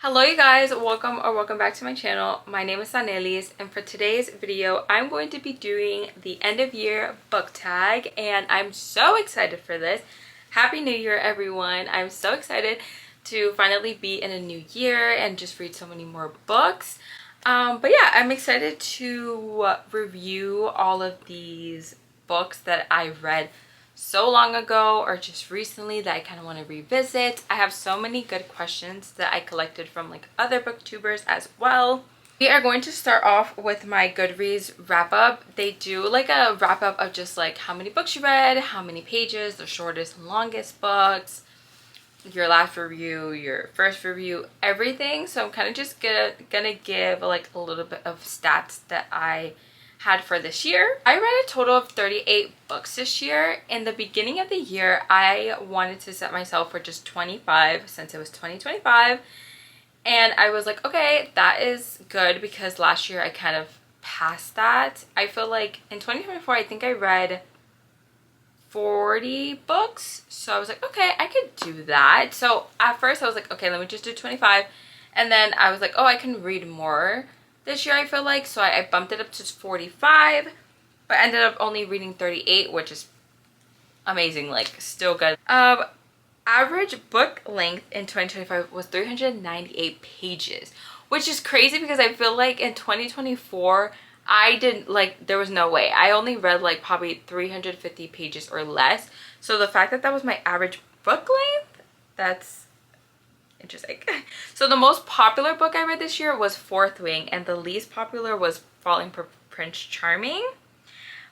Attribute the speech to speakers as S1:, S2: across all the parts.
S1: Hello you guys, welcome back to my channel. My name is Sanelis, and for today's video I'm going to be doing the end of year book tag, and I'm so excited for this. Happy New Year everyone. I'm so excited to finally be in a new year and just read so many more books. But yeah, I'm excited to review all of these books that I read so long ago or just recently that I kind of want to revisit. I have so many good questions that I collected from like other booktubers as well. We are going to start off with my Goodreads wrap up. They do like a wrap up of just like how many books you read, how many pages, the shortest and longest books, your last review, your first review, everything. So I'm kind of just gonna give like a little bit of stats that I had for this year. I read a total of 38 books this year. In the beginning of the year, I wanted to set myself for just 25 since it was 2025. And I was like, okay, that is good because last year I kind of passed that. I feel like in 2024, I think I read 40 books. So I was like, okay, I could do that. So at first I was like, okay, let me just do 25. And then I was like, oh, I can read more this year, I feel like. So I bumped it up to 45, but ended up only reading 38, which is amazing, like still good. Average book length in 2025 was 398 pages, which is crazy because I feel like in 2024 I didn't like, there was no way. I only read like probably 350 pages or less. So the fact that that was my average book length, that's interesting. So the most popular book I read this year was Fourth Wing, and the least popular was Falling for Prince Charming.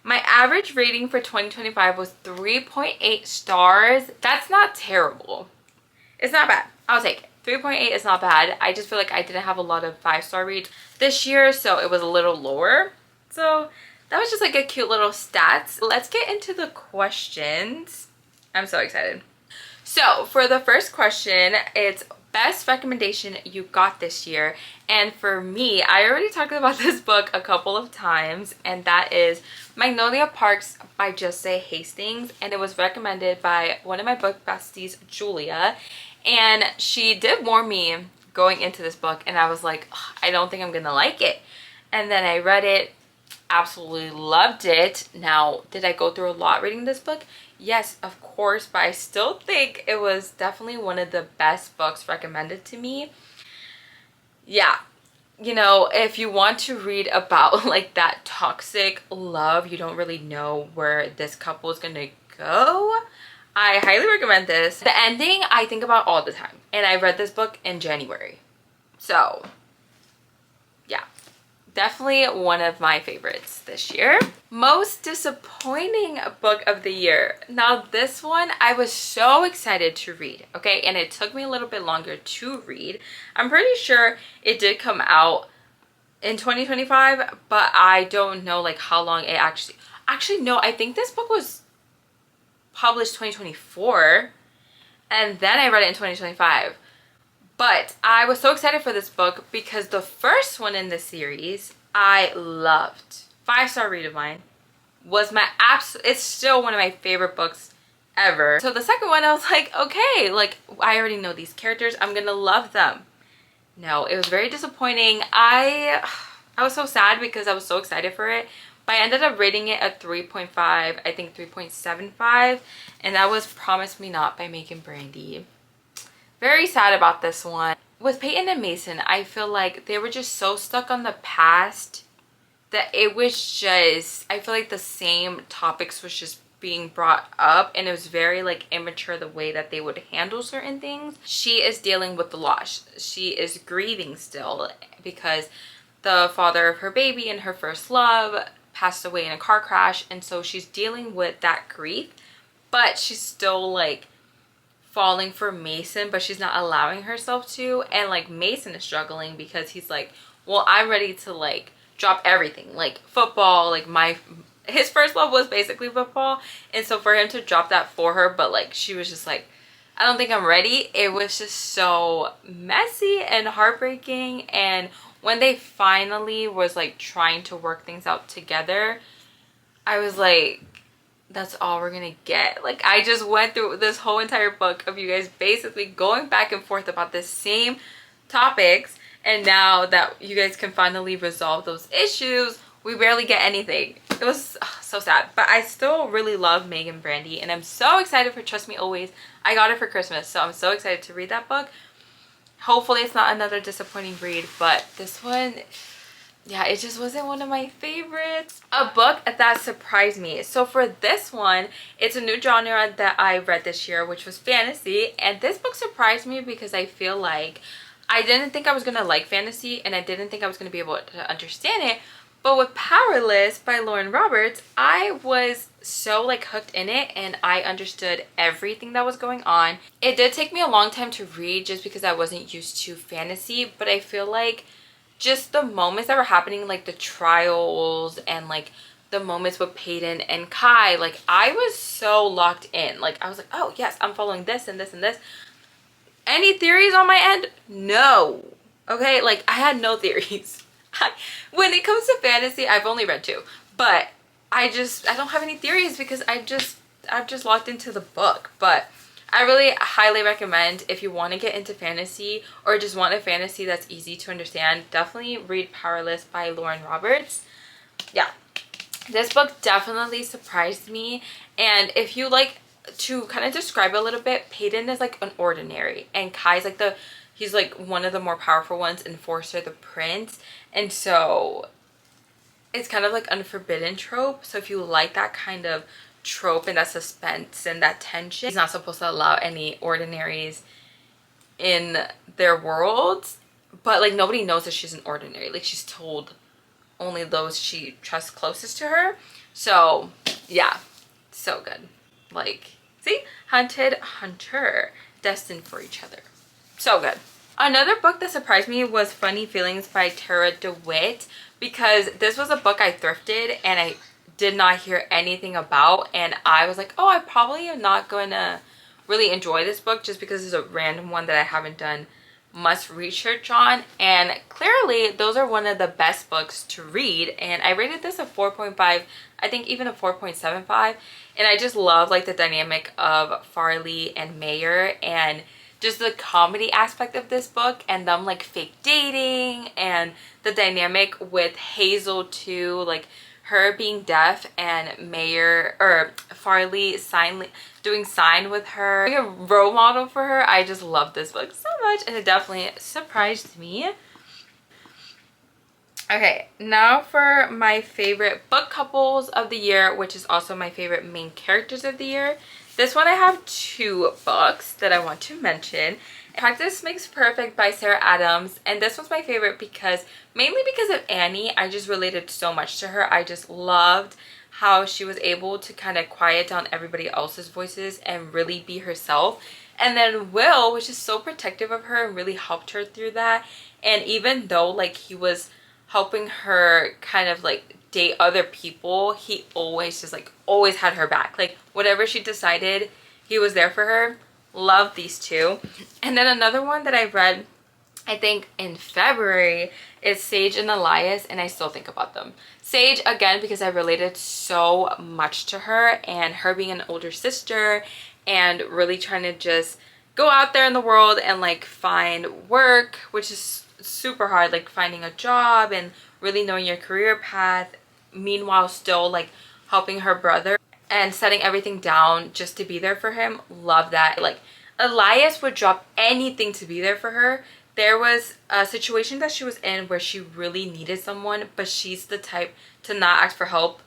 S1: My average rating for 2025 was 3.8 stars. That's not terrible. It's not bad. I'll take it. 3.8 is not bad. I just feel like I didn't have a lot of 5-star reads this year, so it was a little lower. So that was just like a cute little stats. Let's get into the questions. I'm so excited. So for the first question, it's best recommendation you got this year. And for me, I already talked about this book a couple of times, and that is Magnolia Parks by Just Say Hastings, and it was recommended by one of my book besties, Julia, and she did warn me going into this book, and I was like, I don't think I'm gonna like it. And then I read it, absolutely loved it. Now, did I go through a lot reading this book? Yes, of course, but I still think it was definitely one of the best books recommended to me. Yeah, you know, if you want to read about like that toxic love, you don't really know where this couple is gonna go, I highly recommend this. The ending I think about all the time, and I read this book in January. So yeah, definitely one of my favorites this year. Most disappointing book of the year. Now this one I was so excited to read, okay, and it took me a little bit longer to read. I'm pretty sure it did come out in 2025, but I don't know like how long it actually no, I think this book was published 2024 and then I read it in 2025. But I was so excited for this book because the first one in the series I loved. 5-star read of mine. Was my it's still one of my favorite books ever. So the second one I was like, okay, like I already know these characters, I'm gonna love them. No, it was very disappointing. I was so sad because I was so excited for it, but I ended up rating it a 3.5, I think 3.75, and that was Promise Me Not by Megan Brandy. Very sad about this one. With Peyton and Mason, I feel like they were just so stuck on the past that it was just, I feel like the same topics was just being brought up, and it was very like immature the way that they would handle certain things. She is dealing with the loss. She is grieving still because the father of her baby and her first love passed away in a car crash, and so she's dealing with that grief, but she's still like falling for Mason, but she's not allowing herself to. And like Mason is struggling because he's like, well, I'm ready to like drop everything, like football, like his first love was basically football, and so for him to drop that for her, but like she was just like, I don't think I'm ready. It was just so messy and heartbreaking. And when they finally was like trying to work things out together, I was like, that's all we're gonna get. Like I just went through this whole entire book of you guys basically going back and forth about this same topics, and now that you guys can finally resolve those issues, we barely get anything. It was so sad, but I still really love Meg and Brandy, and I'm so excited for Trust Me Always. I got it for Christmas, so I'm so excited to read that book. Hopefully it's not another disappointing read, but this one, yeah, it just wasn't one of my favorites. A book that surprised me. So for this one, it's a new genre that I read this year, which was fantasy. And this book surprised me because I feel like I didn't think I was going to like fantasy, and I didn't think I was going to be able to understand it. But with Powerless by Lauren Roberts, I was so like hooked in it, and I understood everything that was going on. It did take me a long time to read just because I wasn't used to fantasy, but I feel like just the moments that were happening, like the trials and like the moments with Peyton and Kai, like I was so locked in. Like I was like, oh yes, I'm following this and this and this. Any theories on my end? No. Okay, like I had no theories. When it comes to fantasy, I've only read 2, but I don't have any theories because I've just locked into the book. But I really highly recommend, if you want to get into fantasy or just want a fantasy that's easy to understand, definitely read Powerless by Lauren Roberts. Yeah, this book definitely surprised me. And if you like to kind of describe a little bit, Peyton is like an ordinary, and Kai's like he's like one of the more powerful ones, Enforcer the Prince. And so it's kind of like unforbidden trope. So if you like that kind of trope and that suspense and that tension, he's not supposed to allow any ordinaries in their worlds. But like nobody knows that she's an ordinary. Like she's told only those she trusts closest to her. So yeah, so good. Like, see, hunted hunter, destined for each other. So good. Another book that surprised me was Funny Feelings by Tara DeWitt, because this was a book I thrifted and I did not hear anything about, and I was like, oh, I probably am not going to really enjoy this book just because it's a random one that I haven't done much research on. And clearly those are one of the best books to read, and I rated this a 4.5, I think even a 4.75. And I just love like the dynamic of Farley and Mayer, and just the comedy aspect of this book, and them like fake dating, and the dynamic with Hazel too, like her being deaf and Mayer or Farley doing sign with her, being a role model for her. I just love this book so much, and it definitely surprised me. Okay, now for my favorite book couples of the year, which is also my favorite main characters of the year. This one I have 2 books that I want to mention. Practice Makes Perfect by Sarah Adams, and this was my favorite because mainly because of Annie. I just related so much to her. I just loved how she was able to kind of quiet down everybody else's voices and really be herself. And then Will, which is so protective of her and really helped her through that. And even though like he was helping her kind of like date other people, he always just like always had her back. Like whatever she decided, he was there for her. Love these 2. And then another one that I read, I think in February, is Sage and Elias, and I still think about them. Sage, again, because I related so much to her, and her being an older sister and really trying to just go out there in the world and like find work, which is super hard, like finding a job and really knowing your career path, meanwhile still like helping her brother and setting everything down just to be there for him. Love that. Like Elias would drop anything to be there for her. There was a situation that she was in where she really needed someone, but she's the type to not ask for help,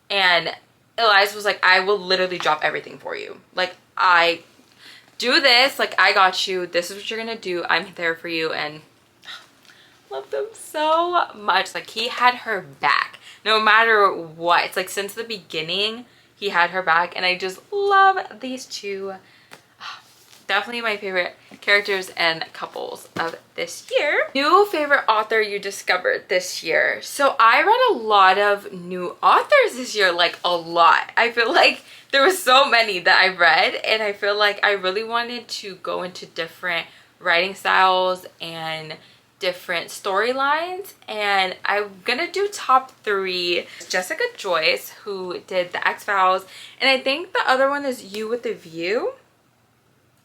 S1: and Elias was like, I will literally drop everything for you. Like, I do this, like I got you, this is what you're gonna do, I'm there for you. And love them so much. Like he had her back no matter what. It's like since the beginning he had her back, and I just love these 2. Definitely my favorite characters and couples of this year. New favorite author you discovered this year. So I read a lot of new authors this year, like a lot. I feel like there were so many that I read, and I feel like I really wanted to go into different writing styles and different storylines, and I'm gonna do top 3. Jessica Joyce, who did The X-Files, and I think the other one is You with a View.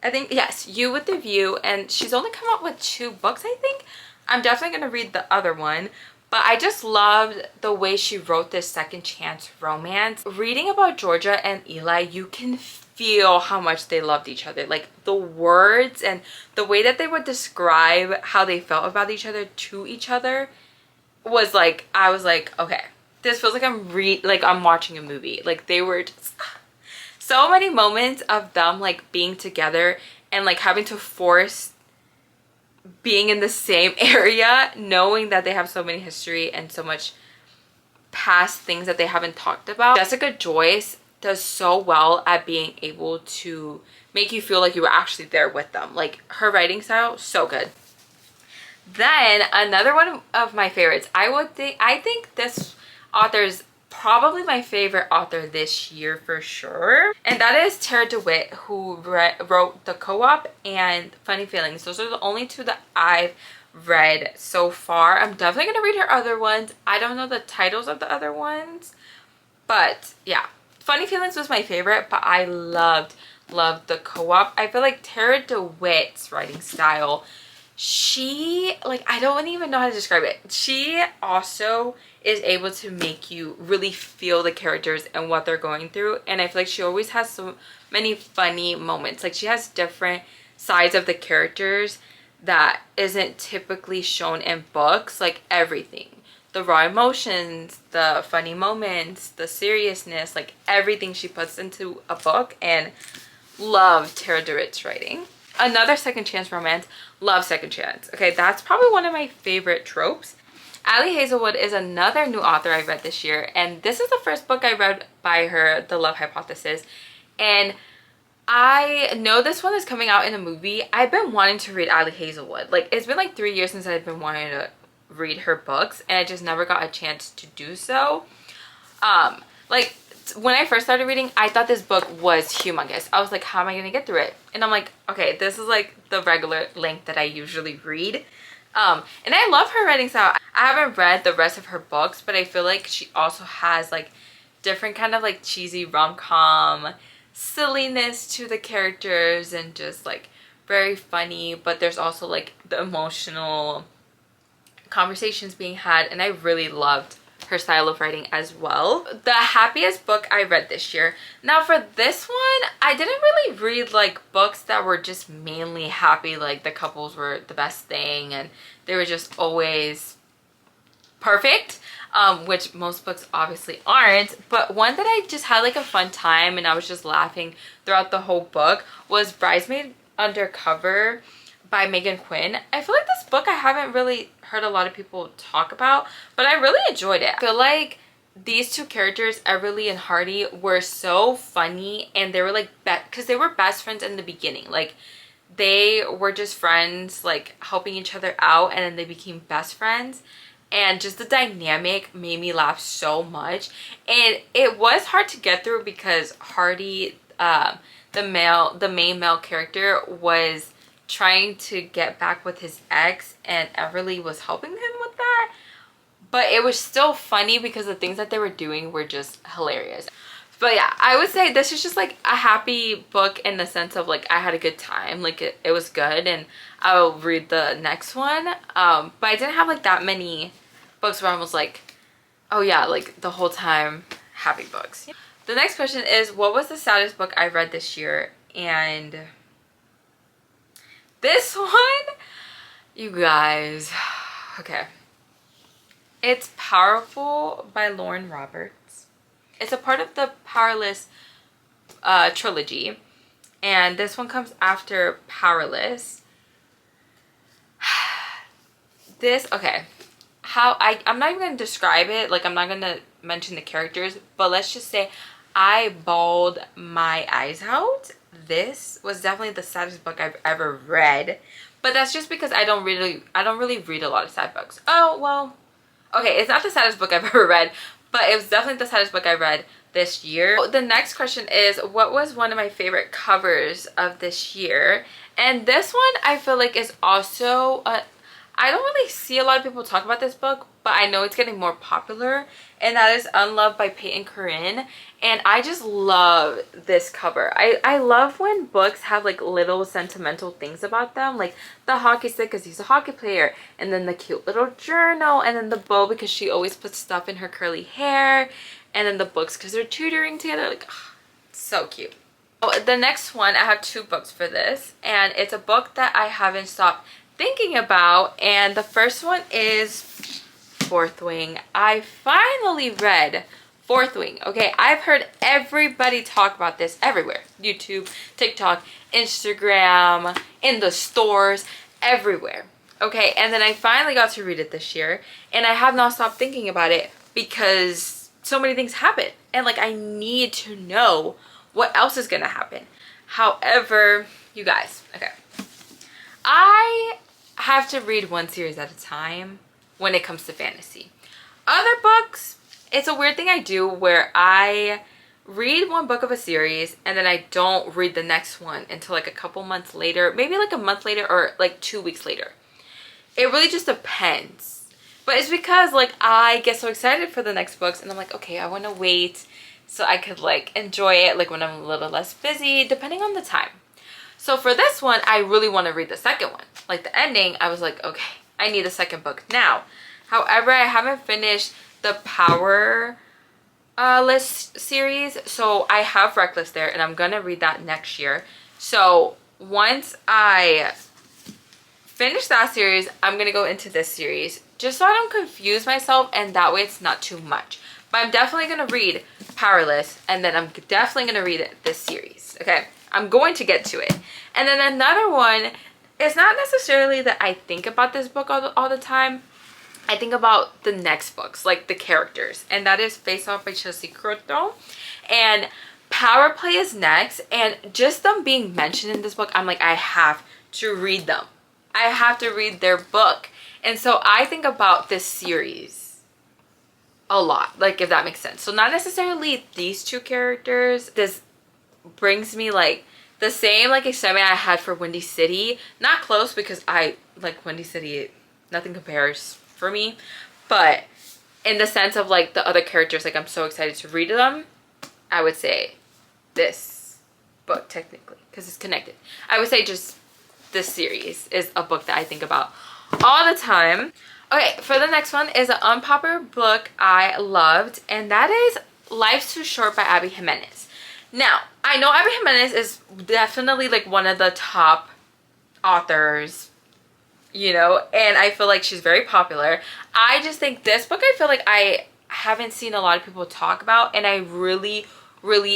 S1: I think, yes, You with the View, and she's only come out with 2 books, I think. I'm definitely going to read the other one, but I just loved the way she wrote this second chance romance. Reading about Georgia and Eli, you can feel how much they loved each other. Like, the words and the way that they would describe how they felt about each other to each other was like, I was like, okay, this feels like I'm watching a movie. Like, they were just so many moments of them like being together and like having to force being in the same area, knowing that they have so many history and so much past things that they haven't talked about. Jessica Joyce does so well at being able to make you feel like you were actually there with them. Like, her writing style, so good. Then another one of my favorites, I think this author is probably my favorite author this year for sure, and that is Tara DeWitt, who wrote The Co-op and Funny Feelings. Those are the only 2 that I've read so far. I'm definitely gonna read her other ones. I don't know the titles of the other ones, but yeah, Funny Feelings was my favorite, but I loved The Co-op. I feel like Tara DeWitt's writing style, she, like, I don't even know how to describe it. She also is able to make you really feel the characters and what they're going through, and I feel like she always has so many funny moments. Like, she has different sides of the characters that isn't typically shown in books. Like, everything, the raw emotions, the funny moments, the seriousness, like everything she puts into a book. And love Tara DeWitt's writing. Another second chance romance, love second chance. Okay, that's probably one of my favorite tropes. Ali Hazelwood is another new author I read this year, and this is the first book I read by her, The Love Hypothesis. And I know this one is coming out in a movie. I've been wanting to read Ali Hazelwood. Like, it's been like 3 years since I've been wanting to read her books, and I just never got a chance to do so. Like, when I first started reading, I thought this book was humongous. I was like, how am I gonna get through it? And I'm like, okay, this is like the regular length that I usually read. And I love her writing style. I haven't read the rest of her books, but I feel like she also has like different kind of like cheesy rom-com silliness to the characters, and just like very funny, but there's also like the emotional conversations being had, and I really loved her style of writing as well. The happiest book I read this year. Now, for this one, I didn't really read like books that were just mainly happy, like the couples were the best thing and they were just always perfect, which most books obviously aren't. But one that I just had like a fun time and I was just laughing throughout the whole book was Bridesmaid Undercover by Megan Quinn. I feel like this book I haven't really heard a lot of people talk about, but I really enjoyed it. I feel like these 2 characters, Everly and Hardy, were so funny, and they were like, because they were best friends in the beginning. Like, they were just friends, like helping each other out, and then they became best friends. And just the dynamic made me laugh so much. And it was hard to get through because Hardy, the main male character, was trying to get back with his ex, and Everly was helping him with that. But it was still funny because the things that they were doing were just hilarious. But yeah, I would say this is just like a happy book in the sense of like I had a good time. Like, it was good, and I'll read the next one. But I didn't have like that many books where I was like, oh yeah, like the whole time happy books. The next question is, what was the saddest book I read this year? And this one, you guys, okay. It's Powerful by Lauren Roberts. It's a part of the Powerless trilogy. And this one comes after Powerless. Okay. I'm not even going to describe it. Like, I'm not going to mention the characters. But let's just say I bawled my eyes out. This was definitely the saddest book I've ever read, but that's just because I don't really read a lot of sad books. Oh, well, okay, it's not the saddest book I've ever read, but it was definitely the saddest book I read this year. The next question is, what was one of my favorite covers of this year? And this one I feel like is also I don't really see a lot of people talk about this book, but I know it's getting more popular, and that is Unloved by Peyton Corinne. And I just love this cover. I love when books have like little sentimental things about them, like the hockey stick because he's a hockey player, and then the cute little journal, and then the bow because she always puts stuff in her curly hair, and then the books because they're tutoring together. Like, oh, so cute. Oh, the next one, I have 2 books for this, and it's a book that I haven't stopped thinking about, and the first one is Fourth Wing. I finally read Fourth Wing. Okay, I've heard everybody talk about this everywhere. YouTube, TikTok, Instagram, in the stores, everywhere. Okay, and then I finally got to read it this year, and I have not stopped thinking about it because so many things happen, and like I need to know what else is gonna happen. However, you guys, okay, I have to read one series at a time when it comes to fantasy. Other books, it's a weird thing I do where I read one book of a series and then I don't read the next one until like a couple months later, maybe like a month later or like 2 weeks later. It really just depends. But it's because like I get so excited for the next books and I'm like, okay, I want to wait so I could like enjoy it like when I'm a little less busy, depending on the time. So for this one, I really want to read the second one. Like the ending, I was like, okay, I need a second book now. However, I haven't finished the Power List series, so I have Reckless there, and I'm gonna read that next year. So once I finish that series, I'm gonna go into this series, just so I don't confuse myself, and that way it's not too much. But I'm definitely gonna read Powerless, and then I'm definitely gonna read this series. Okay, I'm going to get to it. And then another one, it's not necessarily that I think about this book all the time. I think about the next books, like the characters, and that is Face Off by Chelsea Croton, and Power Play is next. And just them being mentioned in this book, I'm like, I have to read them. I have to read their book. And so I think about this series a lot, like, if that makes sense. So not necessarily these 2 characters. This brings me like the same like excitement I had for Windy City. Not close because I like Windy City, nothing compares for me, but in the sense of like the other characters, like I'm so excited to read them. I would say this book technically because it's connected. I would say just this series is a book that I think about all the time. Okay, for the next one is an unpopular book I loved, and that is Life's Too Short by Abby Jimenez. Now, I know Abby Jimenez is definitely like one of the top authors, you know, and I feel like she's very popular. I just think this book, I feel like I haven't seen a lot of people talk about, and I really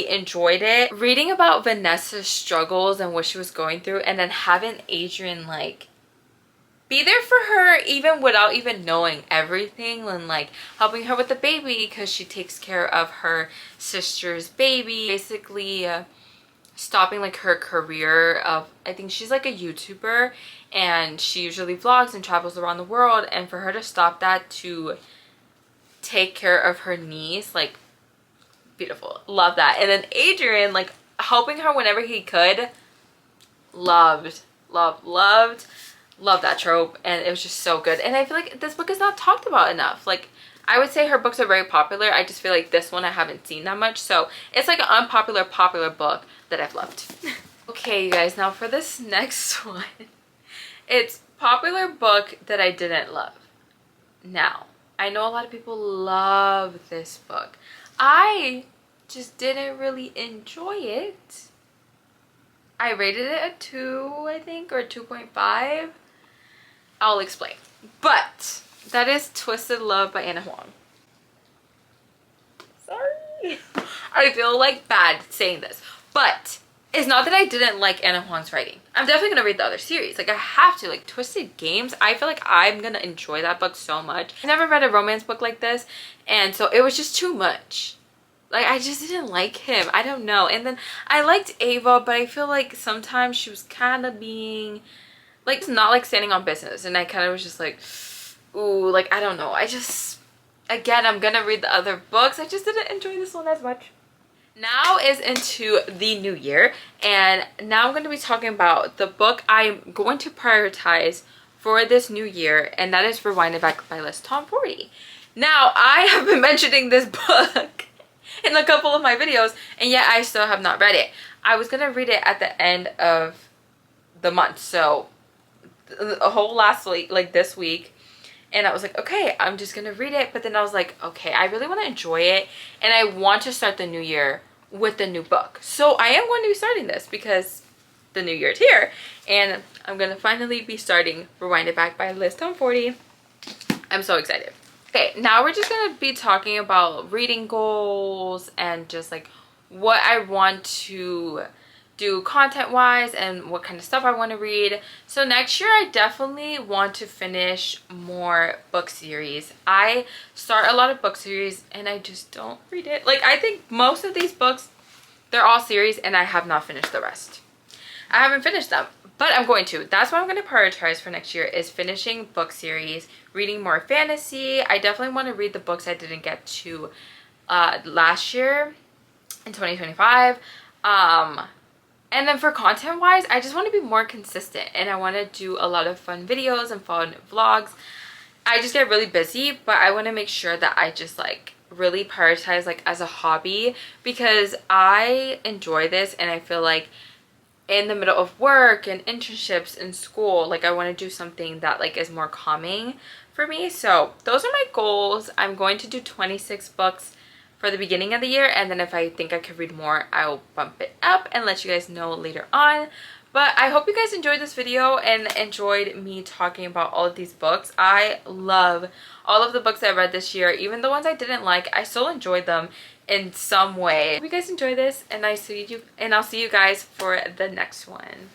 S1: enjoyed it. Reading about Vanessa's struggles and what she was going through, and then having Adrian like be there for her even without even knowing everything, and like helping her with the baby because she takes care of her sister's baby, basically stopping like her career of, I think she's like a YouTuber and she usually vlogs and travels around the world, and for her to stop that to take care of her niece, like beautiful. Love that. And then Adrian like helping her whenever he could. Loved that trope, and it was just so good. And I feel like this book is not talked about enough. Like, I would say her books are very popular. I just feel like this one I haven't seen that much, so it's like an unpopular popular book that I've loved. Okay, you guys, now for this next one, it's popular book that I didn't love. Now, I know a lot of people love this book. I just didn't really enjoy it. I rated it a 2, I think, or 2.5. I'll explain. But that is Twisted Love by Anna Huang. Sorry. I feel like bad saying this, but it's not that I didn't like Anna Huang's writing. I'm definitely gonna read the other series. Like, I have to. Like, Twisted Games, I feel like I'm gonna enjoy that book so much. I never read a romance book like this, and so it was just too much. Like, I just didn't like him. I don't know. And then I liked Ava, but I feel like sometimes she was kind of being like not like standing on business, and I kind of was just like, ooh, like, I don't know. I just, again, I'm gonna read the other books. I just didn't enjoy this one as much. Now is into the new year, and now I'm going to be talking about the book I'm going to prioritize for this new year, and that is Rewind It Back by List Tom 40. Now, I have been mentioning this book in a couple of my videos, and yet I still have not read it. I was gonna read it at the end of the month, so a whole last week, like this week, and I was like, okay, I'm just gonna read it. But then I was like, okay, I really want to enjoy it, and I want to start the new year with the new book. So I am going to be starting this because the new year is here, and I'm gonna finally be starting Rewind It Back by List Tom 40. I'm so excited. Okay, now we're just gonna be talking about reading goals and just like what I want to do content wise and what kind of stuff I want to read. So next year I definitely want to finish more book series. I start a lot of book series and I just don't read it. Like, I think most of these books, they're all series and I have not finished the rest. I haven't finished them, but I'm going to. That's what I'm going to prioritize for next year, is finishing book series, reading more fantasy. I definitely want to read the books I didn't get to last year in 2025. And then for content wise, I just want to be more consistent, and I want to do a lot of fun videos and fun vlogs. I just get really busy, but I want to make sure that I just like really prioritize like as a hobby, because I enjoy this, and I feel like in the middle of work and internships and school, like I want to do something that like is more calming for me. So those are my goals. I'm going to do 26 books for the beginning of the year, and then if I think I could read more, I'll bump it up and let you guys know later on. But I hope you guys enjoyed this video and enjoyed me talking about all of these books. I love all of the books I read this year. Even the ones I didn't like, I still enjoyed them in some way. Hope you guys enjoy this, and I'll see you guys for the next one.